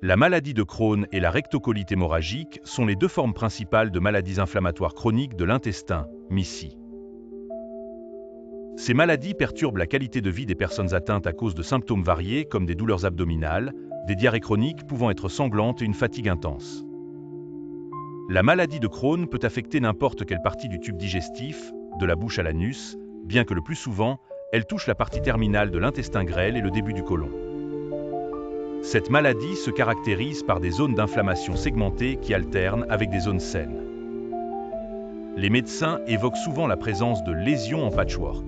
La maladie de Crohn et la rectocolite hémorragique sont les deux formes principales de maladies inflammatoires chroniques de l'intestin, MICI. Ces maladies perturbent la qualité de vie des personnes atteintes à cause de symptômes variés comme des douleurs abdominales, des diarrhées chroniques pouvant être sanglantes et une fatigue intense. La maladie de Crohn peut affecter n'importe quelle partie du tube digestif, de la bouche à l'anus, bien que le plus souvent, elle touche la partie terminale de l'intestin grêle et le début du côlon. Cette maladie se caractérise par des zones d'inflammation segmentées qui alternent avec des zones saines. Les médecins évoquent souvent la présence de lésions en patchwork.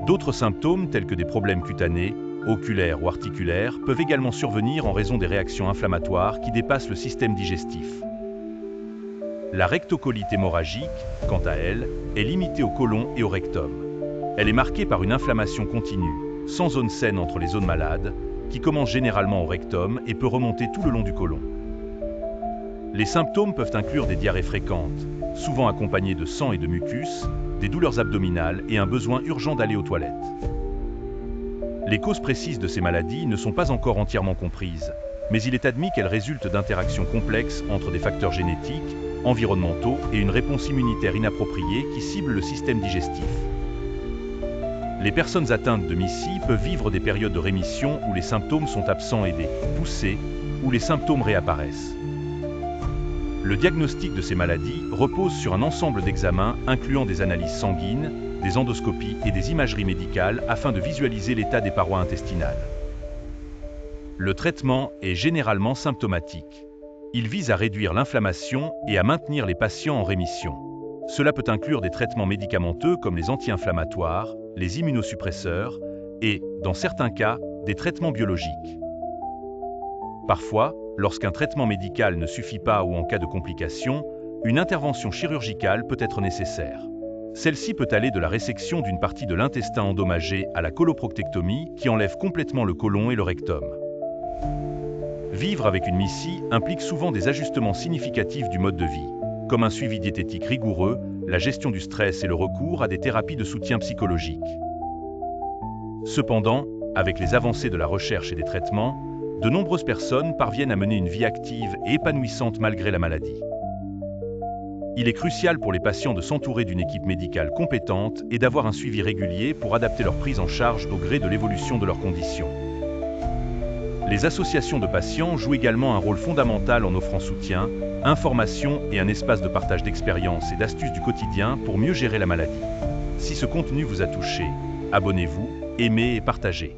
D'autres symptômes tels que des problèmes cutanés, oculaires ou articulaires peuvent également survenir en raison des réactions inflammatoires qui dépassent le système digestif. La rectocolite hémorragique, quant à elle, est limitée au côlon et au rectum. Elle est marquée par une inflammation continue, sans zone saine entre les zones malades, qui commence généralement au rectum et peut remonter tout le long du côlon. Les symptômes peuvent inclure des diarrhées fréquentes, souvent accompagnées de sang et de mucus, des douleurs abdominales et un besoin urgent d'aller aux toilettes. Les causes précises de ces maladies ne sont pas encore entièrement comprises, mais il est admis qu'elles résultent d'interactions complexes entre des facteurs génétiques, environnementaux et une réponse immunitaire inappropriée qui cible le système digestif. Les personnes atteintes de MICI peuvent vivre des périodes de rémission où les symptômes sont absents et des poussées où les symptômes réapparaissent. Le diagnostic de ces maladies repose sur un ensemble d'examens incluant des analyses sanguines, des endoscopies et des imageries médicales afin de visualiser l'état des parois intestinales. Le traitement est généralement symptomatique. Il vise à réduire l'inflammation et à maintenir les patients en rémission. Cela peut inclure des traitements médicamenteux comme les anti-inflammatoires, les immunosuppresseurs et, dans certains cas, des traitements biologiques. Parfois, lorsqu'un traitement médical ne suffit pas ou en cas de complications, une intervention chirurgicale peut être nécessaire. Celle-ci peut aller de la résection d'une partie de l'intestin endommagé à la coloproctectomie qui enlève complètement le côlon et le rectum. Vivre avec une MICI implique souvent des ajustements significatifs du mode de vie, comme un suivi diététique rigoureux, la gestion du stress et le recours à des thérapies de soutien psychologique. Cependant, avec les avancées de la recherche et des traitements, de nombreuses personnes parviennent à mener une vie active et épanouissante malgré la maladie. Il est crucial pour les patients de s'entourer d'une équipe médicale compétente et d'avoir un suivi régulier pour adapter leur prise en charge au gré de l'évolution de leurs conditions. Les associations de patients jouent également un rôle fondamental en offrant soutien, information et un espace de partage d'expériences et d'astuces du quotidien pour mieux gérer la maladie. Si ce contenu vous a touché, abonnez-vous, aimez et partagez.